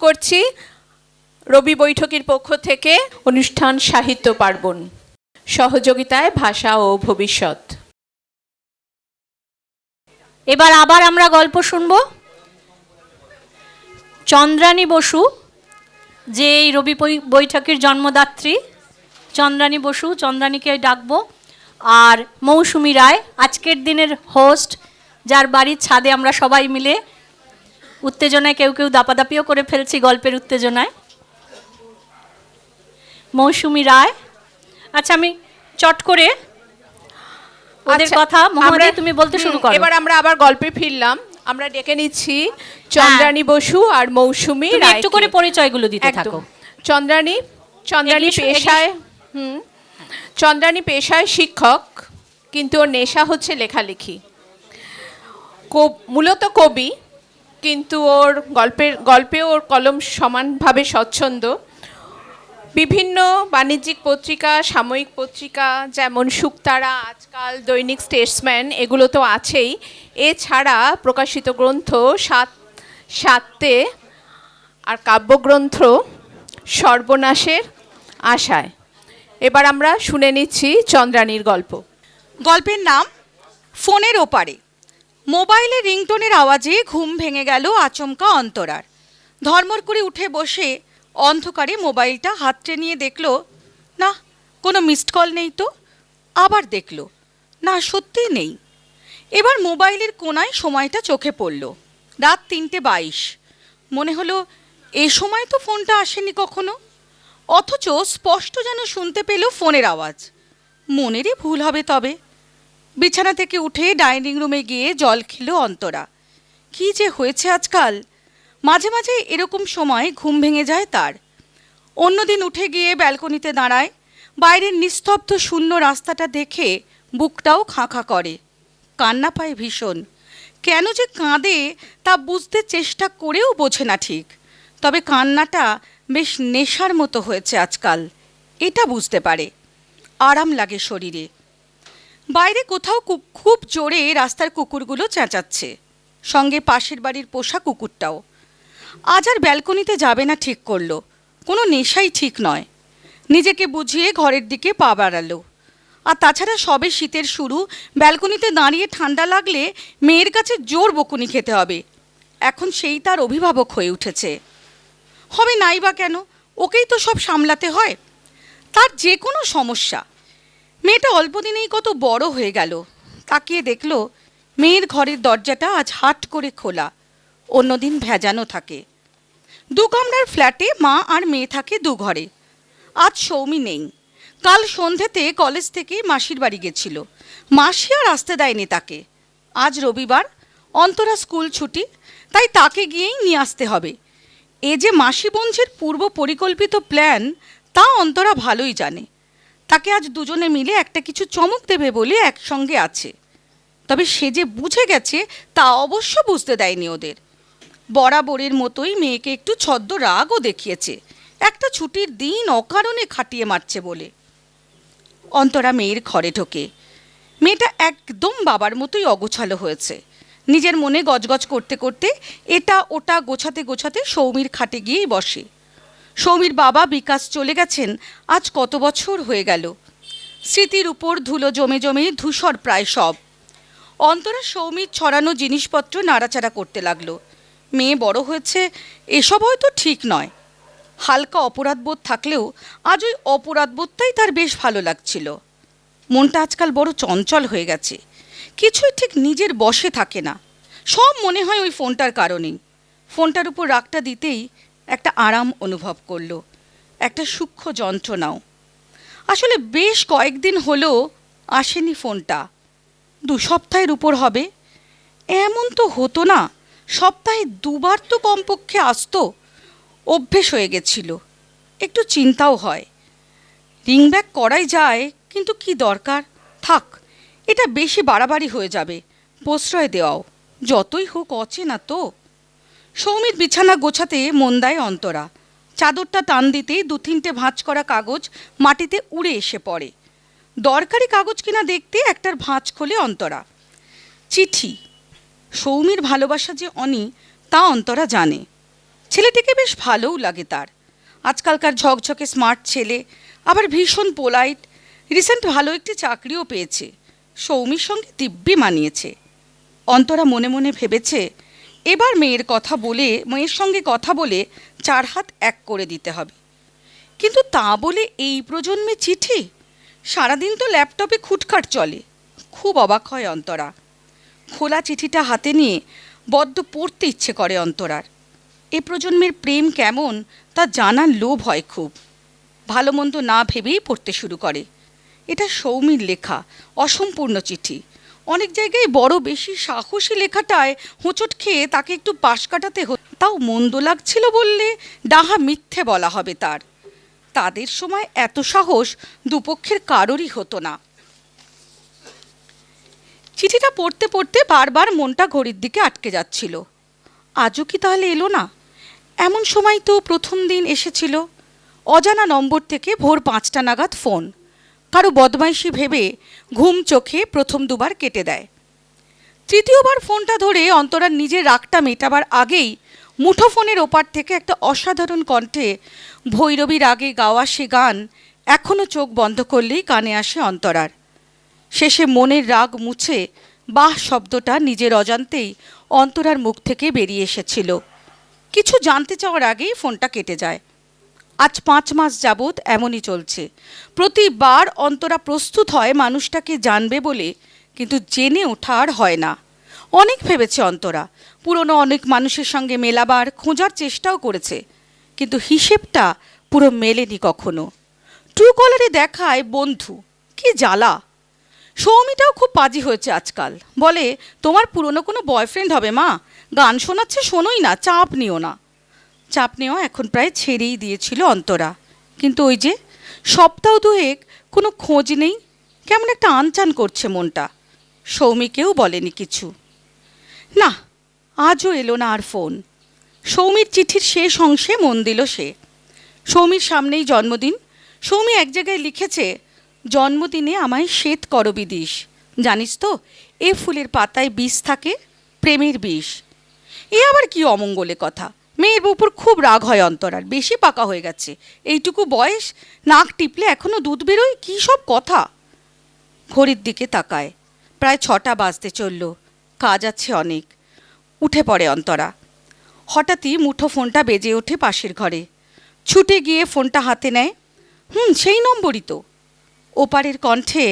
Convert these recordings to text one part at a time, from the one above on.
করছি রবি বৈঠকের পক্ষ থেকে অনুষ্ঠান সাহিত্য পার্বণ, সহযোগিতায় ভাষা ও ভবিষ্যৎ। এবার আবার আমরা গল্প শুনব। চন্দ্রানী বসু, যে এই রবি বৈঠকের জন্মদাত্রী, চন্দ্রানী বসু, চন্দ্রানীকে ডাকবো। আর মৌসুমী রায়, আজকের দিনের হোস্ট, যার বাড়ির ছাদে আমরা সবাই মিলে উত্তেজনায় কেউ কেউ দাপাদাপিও করে ফেলছি গল্পের উত্তেজনায়। মৌসুমী রায়। আচ্ছা, আমি চট করে ওদের কথা মহাদি তুমি বলতে শুরু করো। এবার আমরা আবার গল্পে ফিরলাম। আমরা ডেকে নিচ্ছি চন্দ্রানী বসু আর মৌসুমী রায়। একটু করে পরিচয়গুলো দিতে থাকো। চন্দ্রানী পেশায় শিক্ষক, কিন্তু ওর নেশা হচ্ছে লেখালেখি। মূলত কবি, কিন্তু ওর গল্পে ওর কলম সমানভাবে স্বচ্ছন্দ। বিভিন্ন বাণিজ্যিক পত্রিকা, সাময়িক পত্রিকা যেমন শুকতারা, আজকাল, দৈনিক স্টেটসম্যান, এগুলো তো আছেই। এছাড়া প্রকাশিত গ্রন্থ সাতে আর কাব্যগ্রন্থ সর্বনাশের আশায়। এবার আমরা শুনে নিচ্ছি চন্দ্রানীর গল্প। গল্পের নাম ফোনের ওপারে। মোবাইলের রিংটোনের আওয়াজে ঘুম ভেঙে গেল আচমকা অন্তরার। ধর্মর করে উঠে বসে অন্ধকারে মোবাইলটা হাতড়ে নিয়ে দেখল, না কোনো মিসড কল নেই তো। আবার দেখল, না সত্যিই নেই। এবার মোবাইলের কোনায় সময়টা চোখে পড়ল, রাত 3:22। মনে হলো এ সময় তো ফোনটা আসেনি কখনো, অথচ স্পষ্ট যেন শুনতে পেল ফোনের আওয়াজ। মনেরই ভুল হবে তবে। বিছানা থেকে উঠে ডাইনিং রুমে গিয়ে জল খেলো অন্তরা। কি যে হয়েছে আজকাল, মাঝে মাঝে এরকম সময় ঘুম ভেঙে যায় তার। অন্যদিন উঠে গিয়ে ব্যালকনিতে দাঁড়ায়, বাইরের নিস্তব্ধ শূন্য রাস্তাটা দেখে বুকটাও খাঁ খাঁ করে, কান্না পায় ভীষণ। কেন যে কাঁদে তা বুঝতে চেষ্টা করেও বোঝে না ঠিক, তবে কান্নাটা বেশ নেশার মতো হয়েছে আজকাল, এটা বুঝতে পারে। আরাম লাগে শরীরে। বাইরে কোথাও খুব জোরে রাস্তার কুকুরগুলো চেঁচাচ্ছে, সঙ্গে পাশের বাড়ির পোষা কুকুরটাও। আজ আর ব্যালকনিতে যাবে না ঠিক করলো, কোনো নেশাই ঠিক নয়। নিজেকে বুঝিয়ে ঘরের দিকে পা বাড়ালো। আর তাছাড়া সবে শীতের শুরু, ব্যালকনিতে দাঁড়িয়ে ঠান্ডা লাগলে মেয়ের কাছে জোর বকুনি খেতে হবে। এখন সেই তার অভিভাবক হয়ে উঠেছে। হবে নাই বা কেন, ওকেই তো সব সামলাতে হয়। তার যে কোনো সমস্যা। মেয়েটা অল্পদিনেই কত বড় হয়ে গেল। তাকিয়ে দেখল মেয়ের ঘরের দরজাটা আজ হাট করে খোলা, অন্যদিন ভেজানো থাকে। 2 কামরার ফ্ল্যাটে মা আর মেয়ে থাকে 2 ঘরে। আজ সৌমি নেই, কাল সন্ধেতে কলেজ থেকে মাসির বাড়ি গেছিল। মাসি আর আসতে দেয়নি তাকে। আজ রবিবার, অন্তরা স্কুল ছুটি, তাই তাকে গিয়েই নিয়ে আসতে হবে। এ যে মাসি বঞ্জের পূর্ব পরিকল্পিত প্ল্যান, তা অন্তরা ভালোই জানে। তাকে আজ দুজনে মিলে একটা কিছু চমক দেবে বলে একসঙ্গে আছে। তবে সে যে বুঝে গেছে তা অবশ্য বুঝতে দেয়নি ওদের। বরাবরের মতোই মেয়েকে একটু ছদ্ম রাগও দেখিয়েছে, একটা ছুটির দিন অকারণে খাটিয়ে মারছে বলে। অন্তরা মেয়ের ঘরে ঢোকে। মেয়েটা একদম বাবার মতোই অগোছালো হয়েছে। নিজের মনে গজগজ করতে করতে এটা ওটা গোছাতে গোছাতে সৌমির খাটে গিয়েই বসে। সৌমির বাবা বিকাশ চলে গেছেন আজ কত বছর হয়ে গেল। স্মৃতির উপর ধুলো জমে জমে ধূসর প্রায় সব। অন্তরা সৌমির ছড়ানো জিনিসপত্র নাড়াচাড়া করতে লাগলো। মেয়ে বড় হয়েছে, এসব হয়তো ঠিক নয়। হালকা অপরাধবোধ থাকলেও আজ ওই অপরাধবোধটাই তার বেশ ভালো লাগছিল। মনটা আজকাল বড় চঞ্চল হয়ে গেছে, কিছুই ঠিক নিজের বশে থাকে না। সব মনে হয় ওই ফোনটার কারণেই। ফোনটার উপর রাগটা দিতেই একটা আরাম অনুভব করলো, একটা সূক্ষ্ম যন্ত্রণাও। আসলে বেশ কয়েকদিন হলো আসেনি ফোনটা, 2 সপ্তাহের উপর হবে। এমন তো হতো না, সপ্তাহে 2 বার তো কমপক্ষে আসতো। অভ্যেস হয়ে গেছিল, একটু চিন্তাও হয়। রিংব্যাক করাই যায়, কিন্তু কি দরকার, থাক, এটা বেশি বাড়াবাড়ি হয়ে যাবে। প্রশ্রয় দেওয়াও যতই হোক অচেনা তো। সৌমির বিছানা গোছাতে মন দেয় অন্তরা। চাদরটা টান দিতেই 2-3টে ভাঁজ করা কাগজ মাটিতে উড়ে এসে পড়ে। দরকারি কাগজ কিনা দেখতে একটার ভাঁজ খোলে অন্তরা। চিঠি। সৌমির ভালোবাসা যে অনি তা অন্তরা জানে। ছেলেটিকে বেশ ভালোও লাগে তার। আজকালকার ঝকঝকে স্মার্ট ছেলে, আবার ভীষণ পোলাইট, রিসেন্ট ভালো একটি চাকরিও পেয়েছে। সৌমির সঙ্গে দিব্যি মানিয়েছে। অন্তরা মনে মনে ভেবেছে এবার মেয়ের সঙ্গে কথা বলে 4 হাত এক করে দিতে হবে। কিন্তু তা বলে এই প্রজন্মে চিঠি? সারাদিন তো ল্যাপটপে খুটখাট চলে। খুব অবাক হয় অন্তরা। খোলা চিঠিটা হাতে নিয়ে বড্ড পড়তে ইচ্ছে করে অন্তরার। এ প্রজন্মের প্রেম কেমন তা জানার লোভ হয় খুব। ভালো মন্দ না ভেবেই পড়তে শুরু করে। এটা সৌমির লেখা অসম্পূর্ণ চিঠি। অনেক জায়গায় বড় বেশি সাহসী লেখাটায় হোঁচট খেয়ে তাকে একটু পাশ কাটাতে তাও মন্দ লাগছিল বললে ডাহা মিথ্যে বলা হবে তার। তাদের সময় এত সাহস দুপক্ষের কারোরই হতো না। চিঠিটা পড়তে পড়তে বারবার মনটা ঘড়ির দিকে আটকে যাচ্ছিল। আজও কি তাহলে এলো না? এমন সময় তো প্রথম দিন এসেছিল। অজানা নম্বর থেকে ভোর 5টা নাগাদ ফোন। কারো বদমাইশি ভেবে ঘুম চোখে প্রথম দুবার কেটে দেয়। তৃতীয়বার ফোনটা ধরে অন্তরার নিজের রাগটা মেটাবার আগেই মুঠোফোনের ওপার থেকে একটা অসাধারণ কণ্ঠে ভৈরবীর আগে গাওয়া সে গান এখনও চোখ বন্ধ করলেই কানে আসে অন্তরার। শেষে মনের রাগ মুছে বাহ শব্দটা নিজের অজান্তেই অন্তরার মুখ থেকে বেরিয়ে এসেছিল। কিছু জানতে চাওয়ার আগেই ফোনটা কেটে যায়। আজ 5 মাস যাবৎ এমনই চলছে। প্রতিবার অন্তরা প্রস্তুত হয় মানুষটাকে জানবে বলে, কিন্তু জেনে ওঠা আর হয় না। অনেক ভেবেছে অন্তরা, পুরনো অনেক মানুষের সঙ্গে মেলাবার খোঁজার চেষ্টাও করেছে, কিন্তু হিসেবটা পুরো মেলেনি কখনো। ট্রুকলারে দেখায় বন্ধু, কি জ্বালা। সৌমিটাও খুব পাজি হয়েছে আজকাল। বলে তোমার পুরনো কোনো বয়ফ্রেন্ড হবে মা, গান শোনাচ্ছে শোনোই না, চাপ নিও না। চাপ নেওয়া এখন প্রায় ছেড়েই দিয়েছিল অন্তরা। কিন্তু ওই যে সপ্তাহ দুয়েক কোনো খোঁজ নেই, কেমন একটা আনচান করছে মনটা। সৌমিকেও বলেনি কিছু। না, আজও এলো না আর ফোন। সৌমির চিঠির শেষ অংশে মন দিল সে। সৌমির সামনেই জন্মদিন। সৌমি এক জায়গায় লিখেছে, জন্মদিনে আমায় শ্বেত করবি দিস। জানিস তো এ ফুলের পাতায় বিষ থাকে, প্রেমের বিষ। এ আবার কি অমঙ্গলে কথা। মেয়ের উপর খুব রাগ হয় অন্তরার। বেশি পাকা হয়ে গেছে, এইটুকু বয়স, নাক টিপলে এখনো দুধ বেরোয়, কী সব কথা। ঘড়ির দিকে তাকায়, প্রায় 6টা বাজতে চলল। কাজ আছে অনেক। উঠে পড়ে অন্তরা। হঠাৎই মুঠো ফোনটা বেজে ওঠে পাশের ঘরে। ছুটে গিয়ে ফোনটা হাতে নেয়। সেই নম্বরই তো। ওপারের কণ্ঠে,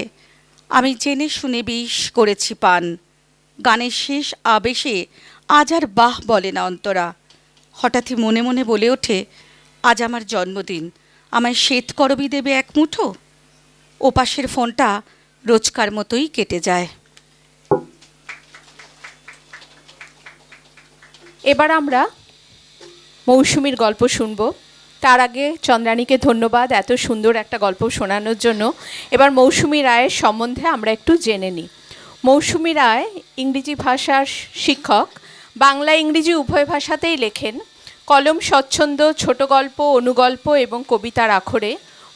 আমি জেনে শুনে বিষ করেছি পান। গানের শেষ আবেশে আজ আর বাহ বলে না অন্তরা। হঠাৎই মনে মনে বলে ওঠে, আজ আমার জন্মদিন, আমায় শ্বেত করবি দেবে এক মুঠো। ওপাশের ফোনটা রোজকার মতোই কেটে যায়। এবার আমরা মৌসুমীর গল্প শুনব। তার আগে চন্দ্রানীকে ধন্যবাদ এত সুন্দর একটা গল্প শোনানোর জন্য। এবার মৌসুমী রায়ের সম্বন্ধে আমরা একটু জেনে নিই। মৌসুমী রায় ইংরেজি ভাষার শিক্ষক। বাংলা ইংরেজি উভয় ভাষাতেই লেখেন। কলম স্বচ্ছন্দ, ছোট গল্প, অনুগল্প এবং কবিতার আখরে।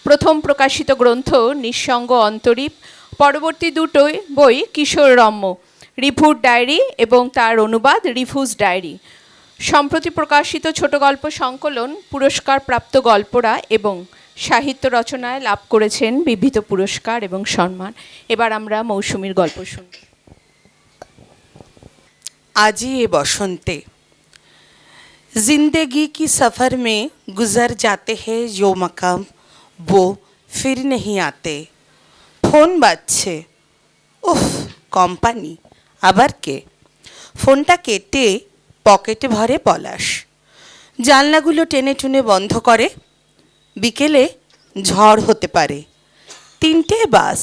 প্রথম প্রকাশিত গ্রন্থ নিঃসঙ্গ অন্তরীপ। পরবর্তী দুটোই বই কিশোর রম্য, রিফুর ডায়েরি এবং তার অনুবাদ রিফুজ ডায়েরি। সম্প্রতি প্রকাশিত ছোট গল্প সংকলন পুরস্কারপ্রাপ্ত গল্পরা এবং সাহিত্য রচনায় লাভ করেছেন বিবিধ পুরস্কার এবং সম্মান। এবার আমরা মৌসুমীর গল্প শুনব। आजी ये बसंते जिंदगी की सफ़र में गुजर जाते हैं जो मकाम वो फिर नहीं आते। फोन बाजছে, उफ কোম্পানি আবার কে। ফোনটা কেটে পকেটে ভরে পলাশ। জানলাগুলো টেনে টুনে বন্ধ করে। বিকেলে ঝড় হতে পারে। 3টে বাস,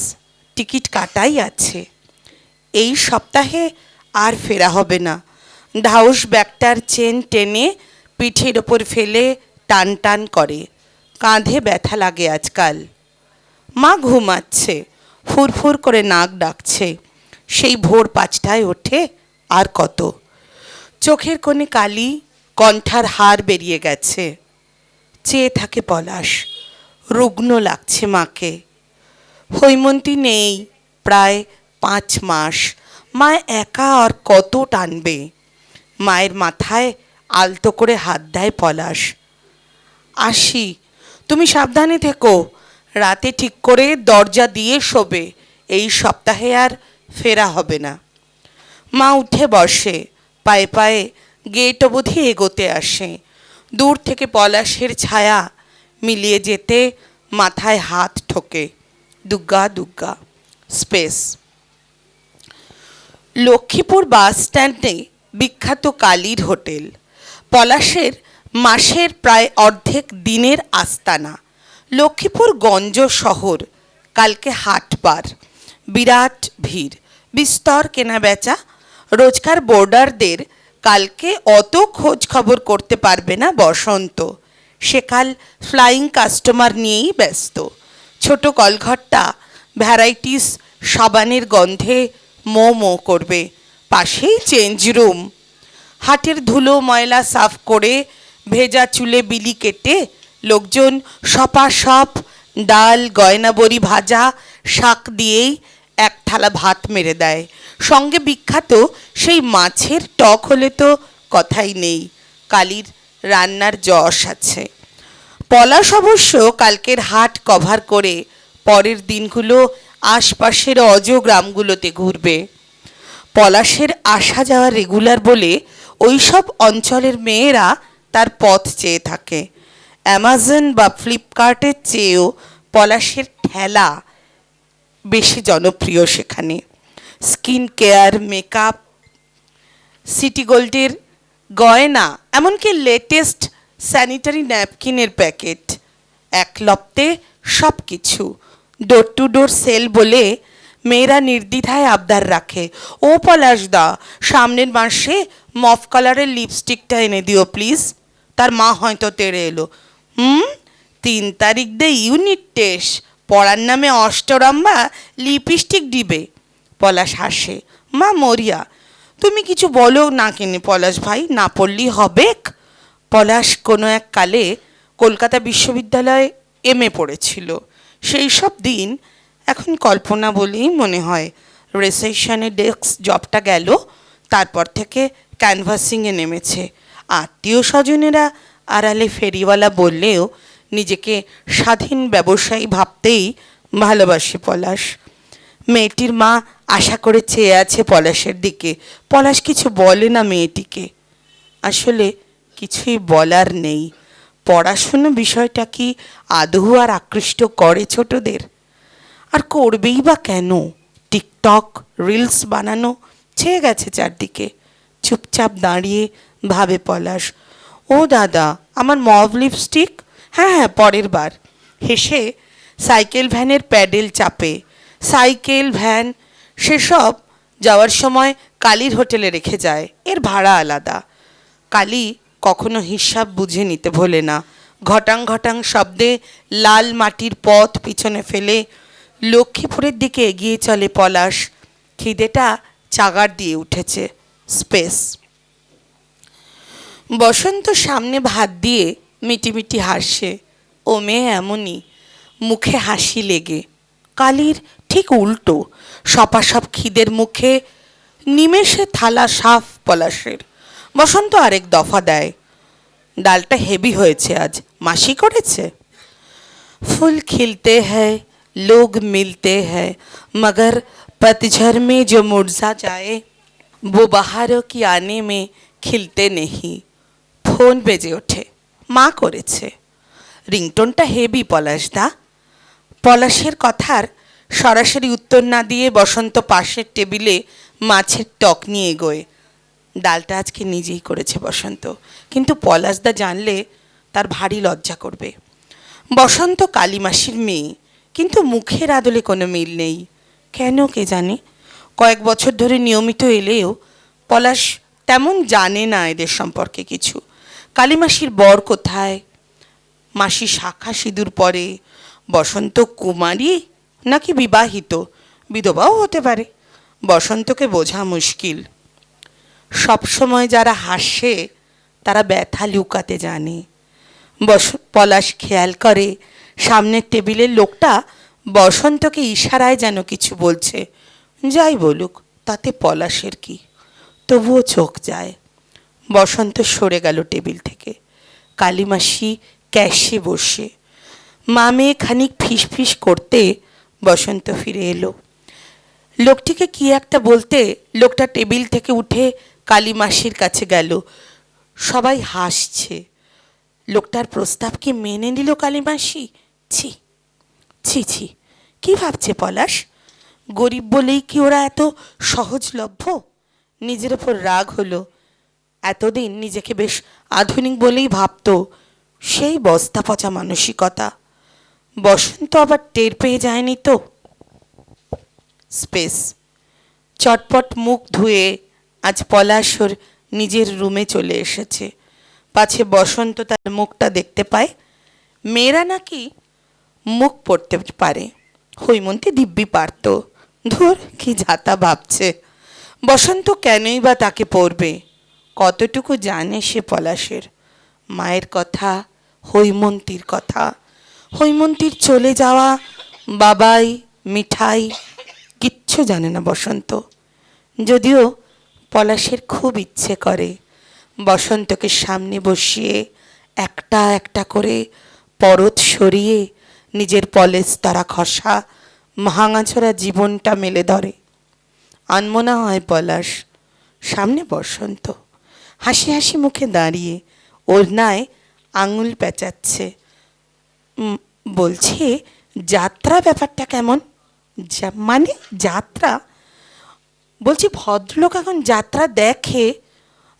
টিকিট কাটাই আছে। এই সপ্তাহে আর ফেরা হবে না। ঢাউস ব্যাগটার চেন টেনে পিঠের ওপর ফেলে টান টান করে। কাঁধে ব্যথা লাগে আজকাল। মা ঘুমাচ্ছে, ফুরফুর করে নাক ডাকছে। সেই ভোর 5টায় ওঠে, আর কত। চোখের কোণে কালি, কণ্ঠার হাড় বেরিয়ে গেছে। চেয়ে থাকে পলাশ। রুগ্ন লাগছে মাকে। হৈমন্তী নেই প্রায় 5 মাস। মা একা আর কত টানবে। মায়ের মাথায় আলতো করে হাত দেয় পলাশ। আসি, তুমি সাবধানে থেকো, রাতে ঠিক করে দরজা দিয়ে শোবে, এই সপ্তাহে আর ফেরা হবে না। মা উঠে বসে, পায়ে পায়ে গেট অবধি এগোতে আসে। দূর থেকে পলাশের ছায়া মিলিয়ে যেতে মাথায় হাত ঠোকে। দুগ্গা দুগ্গা। স্পেস। লক্ষ্মীপুর বাস স্ট্যান্ডে বিখ্যাত কালীর হোটেল। পলাশের মাসের প্রায় অর্ধেক দিনের আস্তানা। লক্ষ্মীপুর গঞ্জ শহর, কালকে হাটবার, বিরাট ভিড়, বিস্তর কেনা বেচা। রোজকার বোর্ডারদের কালকে অত খোঁজ খবর করতে পারবে না বসন্ত, সে কাল ফ্লাইং কাস্টমার নিয়েই ব্যস্ত। ছোট কলঘরটা ভ্যারাইটিস সাবানের গন্ধে মো মো করবে, পাশেই চেঞ্জ রুম। হাটের ধুলো ময়লা সাফ করে ভেজা চুলে বিলি কেটে লোকজন সপাসপ ডাল, গয়না বড়ি ভাজা, শাক দিয়েই এক থালা ভাত মেরে দেয়। সঙ্গে বিখ্যাত সেই মাছের টক হলে তো কথাই নেই। কালীর রান্নার যশ আছে। পলাশ অবশ্য কালকের হাট কভার করে পরের দিনগুলো আশপাশের অজ গ্রামগুলোতে ঘুরবে। পলাশের আসা যাওয়া রেগুলার বলে ওই সব অঞ্চলের মেয়েরা তার পথ চেয়ে থাকে। অ্যামাজন বা ফ্লিপকার্টের চেয়েও পলাশের ঠেলা বেশি জনপ্রিয় সেখানে। স্কিন কেয়ার, মেকআপ, সিটি গোল্ডের গয়না, এমনকি লেটেস্ট স্যানিটারি ন্যাপকিনের প্যাকেট, এক লপ্তে সব কিছু। ডোর টু ডোর সেল বলে মেয়েরা নির্দ্বিধায় আবদার রাখে, ও পলাশদা, সামনের মাসে মফ কালারের লিপস্টিকটা এনে দিও প্লিজ। তার মা হয়তো তেড়ে এলো, 3 তারিখ দে ইউনিট টেস্ট, পড়ার নামে অষ্টরম্বা লিপস্টিক দিবে। পলাশ হাসে, মা মরিয়া, তুমি কিছু বলো না কেনে পলাশ ভাই, না পড়লেই হবে। পলাশ কোনো এক কালে কলকাতা বিশ্ববিদ্যালয়ে এমএ পড়েছিল। সেই সব দিন এখন কল্পনা বলেই মনে হয়। রিসেপশনে ডেস্ক জবটা গেল, তারপর থেকে ক্যানভাসিংয়ে নেমেছে। আত্মীয় স্বজনেরা আড়ালে ফেরিওয়ালা বললেও নিজেকে স্বাধীন ব্যবসায়ী ভাবতেই ভালোবাসে পলাশ। মেয়েটির মা আশা করে চেয়ে আছে পলাশের দিকে। পলাশ কিছু বলে না মেয়েটিকে। আসলে কিছুই বলার নেই। পড়াশুনো বিষয়টা কি আদৌ আর আকৃষ্ট করে ছোটদের? আর করবেই বা কেন? টিকটক রিলস বানানো ছেয়ে গেছে চারদিকে। চুপচাপ দাঁড়িয়ে ভাবে পলাশ, ও দাদা, আমার মভ লিপস্টিক? হ্যাঁ হ্যাঁ, পরের বার। হেসে সাইকেল ভ্যানের প্যাডেল চাপে। সাইকেল ভ্যান সেসব যাওয়ার সময় কালীর হোটেলে রেখে যায়, এর ভাড়া আলাদা। কালী কখনো হিসাব বুঝে নিতে ভোলে না। ঘটাং ঘটাং শব্দে লাল মাটির পথ পিছনে ফেলে লক্ষ্মীপুরের দিকে এগিয়ে চলে পলাশ। খিদেটা চাগার দিয়ে উঠেছে। স্পেস। বসন্ত সামনে ভাত দিয়ে মিটিমিটি হাসে। ও মেয়ে এমনই, মুখে হাসি লেগে। কালীর ঠিক উল্টো, সপাসপ খিদের মুখে নিমেষে থালা সাফ পলাশের। বসন্ত আরেক দফা দেয়, ডালটা হেভি হয়েছে আজ, মাসি করেছে। ফুল খিলতে হ্যায়, লোগ মিলতে হ্যায়, মগর पतझड़ में जो मुरझा जाए वो बहारों की आने में खिलते नहीं। ফোন বেজে ওঠে, মা করেছে। রিংটোনটা হেভি পলাশদা। পলাশের কথার সরাসরি উত্তর না দিয়ে বসন্ত পাশের টেবিলে মাছের টক নিয়ে এগোয়। ডালটা আজকে নিজেই করেছে বসন্ত, কিন্তু পলাশদা জানলে তার ভারী লজ্জা করবে। বসন্ত কালীমাসির মেয়ে, কিন্তু মুখের আদলে কোনো মিল নেই। কেন কে জানে? কয়েক বছর ধরে নিয়মিত এলেও পলাশ তেমন জানে না এদের সম্পর্কে কিছু। কালীমাসির বর কোথায়, মাসি শাখা সিঁদুর পরে, বসন্ত কুমারী নাকি বিবাহিত, বিধবাও হতে পারে। বসন্তকে বোঝা মুশকিল। সবসময় যারা হাসে তারা ব্যথা লুকাতে জানে। পলাশ খেয়াল করে সামনের টেবিলের লোকটা বসন্তকে ইশারায় যেন কিছু বলছে। যাই বলুক, তাতে পলাশের কি? তবুও চোখ যায়। বসন্ত সরে গেল টেবিল থেকে। কালিমাসি ক্যাশে বসে। মা মেয়ে খানিক ফিস করতে বসন্ত ফিরে এলো। লোকটিকে কি একটা বলতে লোকটা টেবিল থেকে উঠে কালিমাসির কাছে গেল। সবাই হাসছে। লোকটার প্রস্তাবকে মেনে নিল কালিমাসি? ছি ছি ছি, কী ভাবছে পলাশ? গরিব বলেই কি ওরা এত সহজলভ্য? নিজের ওপর রাগ হলো। এতদিন নিজেকে বেশ আধুনিক বলেই ভাবতো, সেই বস্তা পচা মানসিকতা। বসন্ত আবার টের পেয়ে যায়নি তো? স্পেস। চটপট মুখ ধুয়ে আজ পলাশ ওর নিজের রুমে চলে এসেছে, পাছে বসন্ত তার মুখটা দেখতে পায়। মেয়েরা নাকি মুখ পড়তে পারে, হৈমন্তী দিব্যি পারত। ধুর, কি যাতা ভাবছে। বসন্ত কেনই বা তাকে পড়বে? কতটুকু জানে সে পলাশের? মায়ের কথা, হৈমন্তীর কথা, হৈমন্তীর চলে যাওয়া, বাবাই, মিঠাই, কিচ্ছু জানে না বসন্ত। যদিও পলাশের খুব ইচ্ছে করে বসন্তকে সামনে বসিয়ে একটা একটা করে পরত সরিয়ে নিজের পলেস্তারা খসা ভাঙাচোরা জীবনটা মেলে ধরে। আনমনা হয় পলাশ। সামনে বসন্ত হাসি হাসি মুখে দাঁড়িয়ে ওড়নায় আঙুল পেঁচাচ্ছে। বলছে, যাত্রা ব্যাপারটা কেমন? মানে যাত্রা? বলছি, ভদ্রলোক এখন যাত্রা দেখে?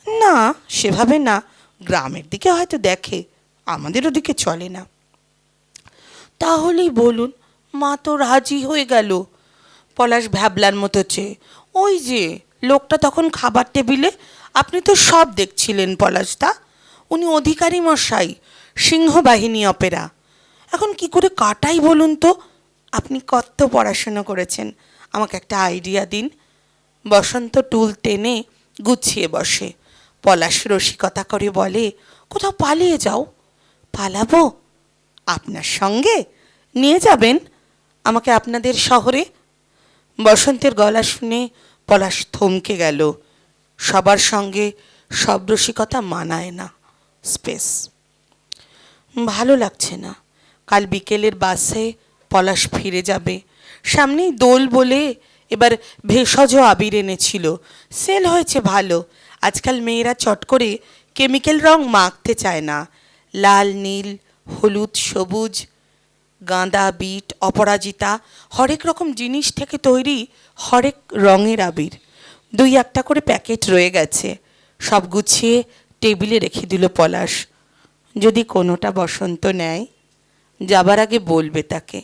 না, সেভাবে না। গ্রামের দিকে হয়তো দেখে, আমাদের ওদিকে চলে না। তাহলেই বলুন। মা তো রাজি হয়ে গেল। পলাশ ভ্যাবলার মতো চেয়ে, ওই যে লোকটা তখন খাবার টেবিলে, আপনি তো সব দেখছিলেন পলাশদা, উনি অধিকারী মশাই, সিংহবাহিনী অপেরা। এখন কি করে কাটাই বলুন তো? আপনি কত পড়াশুনো করেছেন, আমাকে একটা আইডিয়া দিন। বসন্ত টুল টেনে গুছিয়ে বসে। পলাশ রসিকতা করে বলে, কোথাও পালিয়ে যাও। পালাবো? আপনার সঙ্গে নিয়ে যাবেন আমাকে আপনাদের শহরে? বসন্তের গলা শুনে পলাশ থমকে গেল। সবার সঙ্গে সব রসিকতা মানায় না। স্পেস। ভালো লাগছে না। কাল বিকেলের বাসে পলাশ ফিরে যাবে। সামনেই দোল বলে এবার ভেষজ আবির এনেছিল, সেল হয়েছে ভালো। আজকাল মেয়েরা চট করে কেমিক্যাল রং মাখতে চায় না। লাল, নীল, হলুদ, সবুজ, গাঁদা, বিট, অপরাজিতা, হরেক রকম জিনিস থেকে তৈরি হরেক রঙের আবির। 2-1টা করে প্যাকেট রয়ে গেছে। সব গুছিয়ে টেবিলে রেখে দিল পলাশ। যদি কোনোটা বসন্ত নেয়, যাবার আগে বলবে তাকে।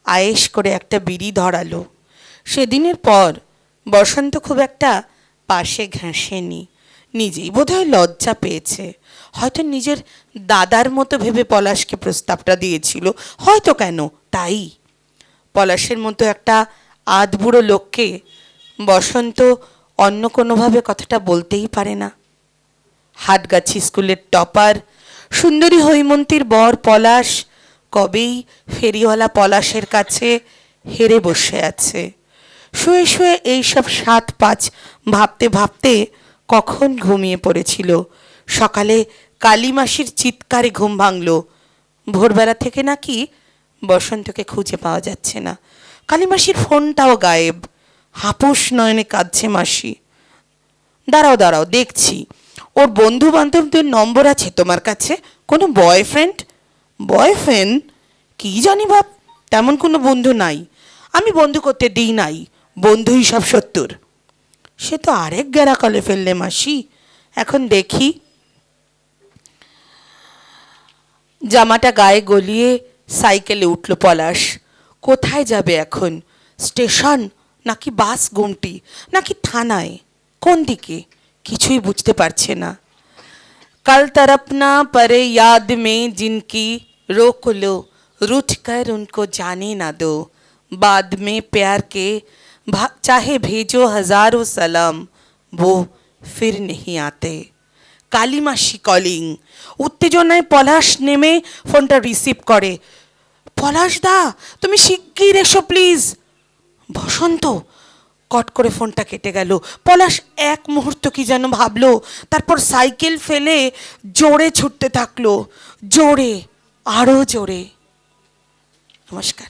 আয়েশ করে একটা বিড়ি ধরালো। সেদিনের পর বসন্ত খুব একটা পাশে ঘেঁষেনি। নিজেই বোধহয় লজ্জা পেয়েছে। হয়তো নিজের দাদার মতো ভেবে পলাশকে প্রস্তাবটা দিয়েছিল, হয়তো। কেন তাই? পলাশের মতো একটা আধবুড়ো লোককে বসন্ত অন্য কোনোভাবে কথাটা বলতেই পারে না। হাটগাছি স্কুলের টপার, সুন্দরী হৈমন্তীর বর পলাশ কবেই ফেরিওয়ালা পলাশের কাছে হেরে বসে আছে। শুয়ে শুয়ে এইসব 7-5 ভাবতে ভাবতে কখন ঘুমিয়ে পড়েছিল। সকালে কালিমাসির চিৎকারে ঘুম ভাঙল। ভোরবেলা থেকে নাকি বসন্তকে খুঁজে পাওয়া যাচ্ছে না। কালিমাসির ফোনটাও গায়েব। হাপুস নয়নে কাঁদছে মাসি। দাঁড়াও দাঁড়াও, দেখছি। ওর বন্ধু বান্ধবদের নম্বর আছে তোমার কাছে? কোনো বয়ফ্রেন্ড? বয়ফ্রেন্ড? কি জানি বাপ, তেমন কোনো বন্ধু নাই। আমি বন্ধু করতে দিই নাই, বন্ধুই সব সত্তর। সে তো আরেক গেরা কলে ফেললে মাসি। এখন দেখি। জামাটা গায়ে গলিয়ে সাইকেলে উঠল পলাশ। কোথায় যাবে এখন? স্টেশন নাকি বাস গুমটি নাকি থানায়? কোন দিকে কিছুই বুঝতে পারছে না। कल तरपना परे याद में जिनकी रोक लो, रूठ कर उनको जाने ना दो, बाद में प्यार के चाहे भेजो हजारों सलाम, वो फिर नहीं आते। কালিমাসি কলিং। উত্তেজনায় পলাশ নেমে ফোনটা রিসিভ করে। পলাশ দা, তুমি শিগগির এসো প্লিজ। বসন্ত, কট করে ফোনটা কেটে গেল। পলাশ এক মুহূর্ত কি যেন ভাবলো, তারপর সাইকেল ফেলে জোরে ছুটতে থাকলো, জোরে, আরো জোরে। নমস্কার।